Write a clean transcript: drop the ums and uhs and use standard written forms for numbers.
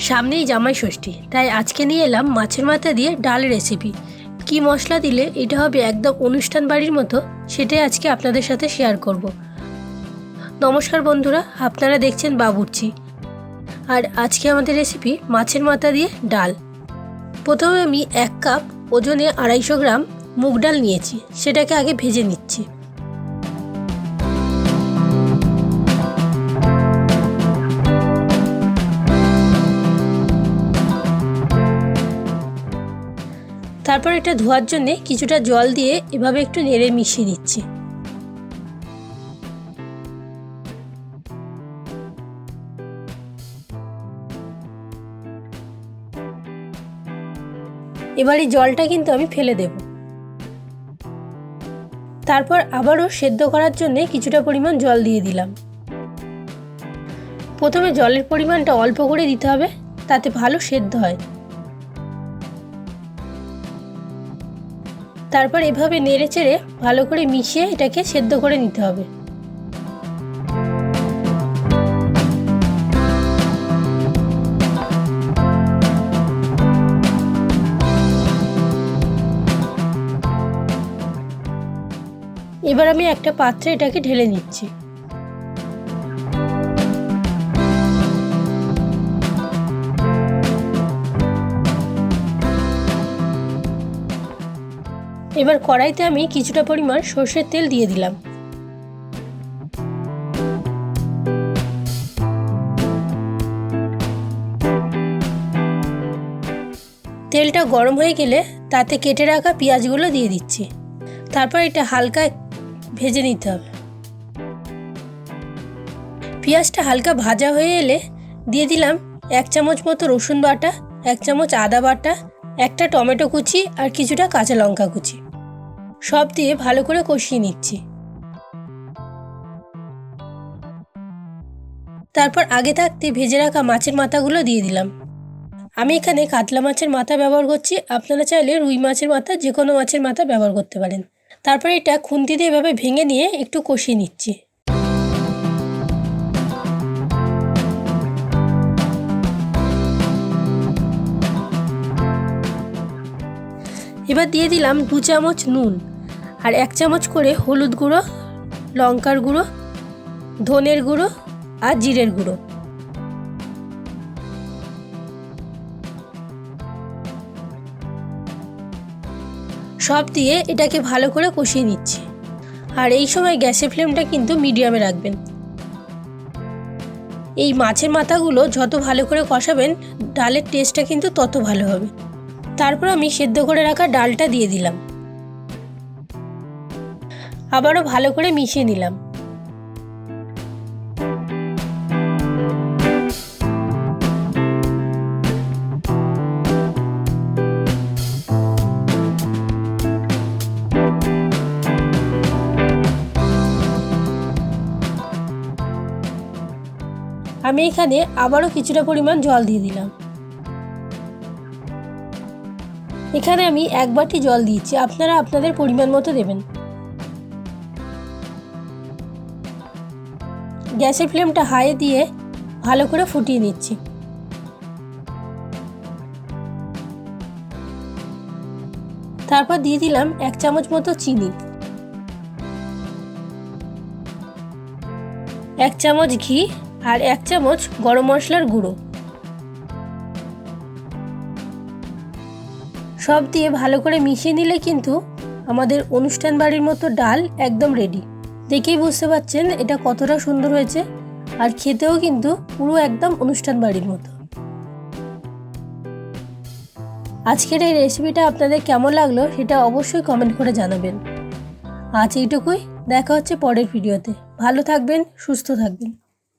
সামনেই জামাই ষষ্ঠী, তাই আজকে নিয়ে এলাম মাছের মাথা দিয়ে ডাল রেসিপি। কি মশলা দিলে এটা হবে একদম অনুষ্ঠান বাড়ির মতো, সেটাই আজকে আপনাদের সাথে শেয়ার করব। নমস্কার বন্ধুরা, আপনারা দেখছেন বাবুর্চি। আর আজকে আমাদের রেসিপি মাছের মাথা দিয়ে ডাল। প্রথমে আমি 1 কাপ ওজনে 250 গ্রাম মুগ ডাল নিয়েছি, সেটাকে আগে ভেজে নিচ্ছি। তারপর এটা ধোয়ার জন্য কিছুটা জল দিয়ে এভাবে একটু নেড়ে মিশিয়ে নিচ্ছি। এবার এই জলটা কিন্তু আমি ফেলে দেব। তারপর আবারও সেদ্ধ করার জন্য কিছুটা পরিমাণ জল দিয়ে দিলাম। প্রথমে জলের পরিমাণটা অল্প করে দিতে হবে, তাতে ভালো সেদ্ধ হয়। তারপর এভাবে নেড়ে চেড়ে ভালো করে মিশিয়ে এটাকে সেদ্ধ করে নিতে হবে। এবার আমি একটা পাত্রে এটাকে ঢেলে নিচ্ছি। এবার কড়াইতে আমি কিছুটা পরিমাণ সরষের তেল দিয়ে দিলাম। তেলটা গরম হয়ে গেলে তাতে কেটে রাখা পেঁয়াজগুলো দিয়ে দিচ্ছি। তারপর এটা হালকা ভেজে নিতে হবে। পেঁয়াজটা হালকা ভাজা হয়ে এলে দিয়ে দিলাম 1 চামচ মতো রসুন বাটা, 1 চামচ আদা বাটা, একটা টমেটো কুচি আর কিছুটা কাঁচা লঙ্কা কুচি। সব দিয়ে ভালো করে কষিয়ে নিচ্ছি। তারপর আগে থাকতে ভেজে রাখা মাছের মাথাগুলো দিয়ে দিলাম। আমি এখানে কাতলা মাছের মাথা ব্যবহার করছি, আপনারা চাইলে রুই মাছের মাথা, যে কোনো মাছের মাথা ব্যবহার করতে পারেন। তারপর এটা খুন্তি দিয়ে এভাবে ভেঙে নিয়ে একটু কষিয়ে নিচ্ছি। এবার দিয়ে দিলাম 2 চামচ নুন আর 1 চামচ করে হলুদ গুঁড়ো, লঙ্কার গুঁড়ো, ধনের গুঁড়ো আর জিরের গুঁড়ো। সব দিয়ে এটাকে ভালো করে কষিয়ে নিচ্ছি। আর এই সময় গ্যাসের ফ্লেমটা কিন্তু মিডিয়ামে রাখবেন। এই মাছের মাথাগুলো যত ভালো করে কষাবেন, ডালের টেস্টটা কিন্তু তত ভালো হবে। তারপর আমি সেদ্ধ করে রাখা ডালটা দিয়ে দিলাম। আবারও ভালো করে মিশিয়ে নিলাম। আমি এখানে আবারও কিছুটা পরিমাণ জল দিয়ে দিলাম। এখানে আমি 1 বাটি জল দিয়েছি, আপনারা আপনাদের পরিমাণ মতো দেবেন। গ্যাসের ফ্লেমটা হাই দিয়ে ভালো করে ফুটিয়ে নিচ্ছি। তারপর দিয়ে দিলাম 1 চামচ মতো চিনি, 1 চামচ ঘি আর 1 চামচ গরম মশলার গুঁড়ো। সব দিয়ে ভালো করে মিশিয়ে নিলে কিন্তু আমাদের অনুষ্ঠান বাড়ির মতো ডাল একদম রেডি। দেখেই বুঝতে পারছেন এটা কতটা সুন্দর হয়েছে, আর খেতেও কিন্তু পুরো একদম অনুষ্ঠান বাড়ির মতো। আজকের এই রেসিপিটা আপনাদের কেমন লাগলো সেটা অবশ্যই কমেন্ট করে জানাবেন। আজ এইটুকুই, দেখা হচ্ছে পরের ভিডিওতে। ভালো থাকবেন, সুস্থ থাকবেন।